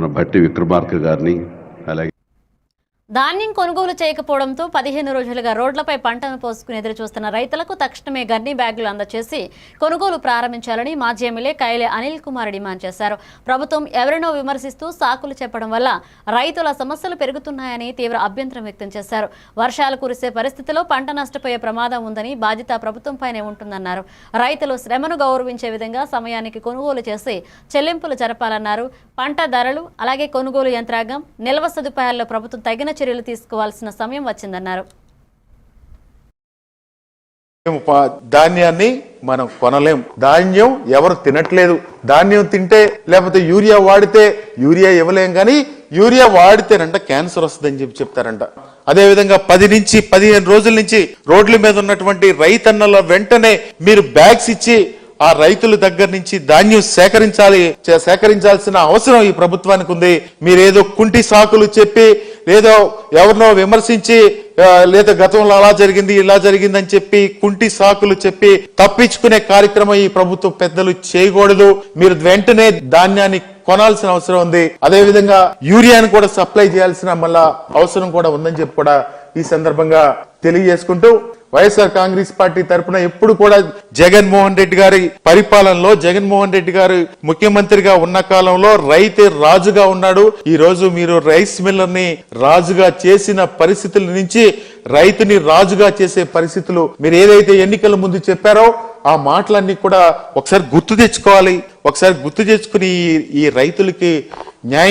మన భట్టి విక్రమార్క గారిని, అలాగే ధాన్యం కొనుగోలు చేయకపోవడంతో 15 రోజులుగా రోడ్లపై పంటను పోసుకుని ఎదురు చూస్తున్న రైతులకు తక్షణమే గన్ని బ్యాగులు అందజేసి కొనుగోలు ప్రారంభించాలని మాజీ ఎమ్మెల్యే కైలే అనిల్ కుమార్ డిమాండ్ చేశారు. ప్రభుత్వం ఎవరినో విమర్శిస్తూ సాకులు చెప్పడం వల్ల రైతుల సమస్యలు పెరుగుతున్నాయని తీవ్ర అభ్యంతరం వ్యక్తం చేశారు. వర్షాలు కురిసే పరిస్థితిలో పంట నష్టపోయే ప్రమాదం ఉందని, బాధ్యత ప్రభుత్వంపైనే ఉంటుందన్నారు. రైతులు శ్రమను గౌరవించే విధంగా సమయానికి కొనుగోలు చేసి చెల్లింపులు జరపాలన్నారు. పంట ధరలు, అలాగే కొనుగోలు యంత్రాంగం, నిల్వ సదుపాయాల్లో ప్రభుత్వం తగిన చర్యలు తీసుకోవాల్సిన సమయం వచ్చిందన్నారు. ధాన్యాన్ని మనం కొనలేం. ధాన్యం ఎవరు తినట్లేదు. ధాన్యం తింటే లేకపోతే యూరియా వాడితే యూరియా ఇవ్వలేం, కానీ యూరియా వాడితేనంట క్యాన్సర్ వస్తుందని చెప్తారంట. అదే విధంగా 10 నుంచి 15 రోజుల నుంచి రోడ్ల మీద ఉన్నటువంటి రైతన్నల వెంటనే మీరు బ్యాగ్స్ ఇచ్చి ఆ రైతుల దగ్గర నుంచి ధాన్యం సేకరించాల్సిన అవసరం ఈ ప్రభుత్వానికి ఉంది. మీరేదో కుంటి సాకులు చెప్పి, లేదో ఎవరినో విమర్శించి, లేదా గతంలో అలా జరిగింది ఇలా జరిగింది అని చెప్పి కుంటి సాకులు చెప్పి తప్పించుకునే కార్యక్రమం ఈ ప్రభుత్వ పెద్దలు చేయకూడదు. మీరు వెంటనే ధాన్యాన్ని కొనాల్సిన అవసరం ఉంది. అదే విధంగా యూరియాను కూడా సప్లై చేయాల్సిన మళ్ళా అవసరం కూడా ఉందని చెప్పి కూడా ఈ సందర్భంగా తెలియజేసుకుంటూ, వైఎస్ఆర్ కాంగ్రెస్ పార్టీ తరఫున ఎప్పుడు కూడా జగన్మోహన్ రెడ్డి గారి పరిపాలనలో, జగన్మోహన్ రెడ్డి గారు ముఖ్యమంత్రిగా ఉన్న కాలంలో రైతే రాజుగా ఉన్నాడు. ఈ రోజు మీరు రైస్ మిల్లర్ ని రాజుగా చేసిన పరిస్థితుల నుంచి రైతుని రాజుగా చేసే పరిస్థితులు మీరు ఏదైతే ఎన్నికల ముందు చెప్పారో ఆ మాటలన్నీ కూడా ఒకసారి గుర్తు తెచ్చుకోవాలి. ఒకసారి గుర్తు తెచ్చుకుని ఈ రైతులకి న్యాయం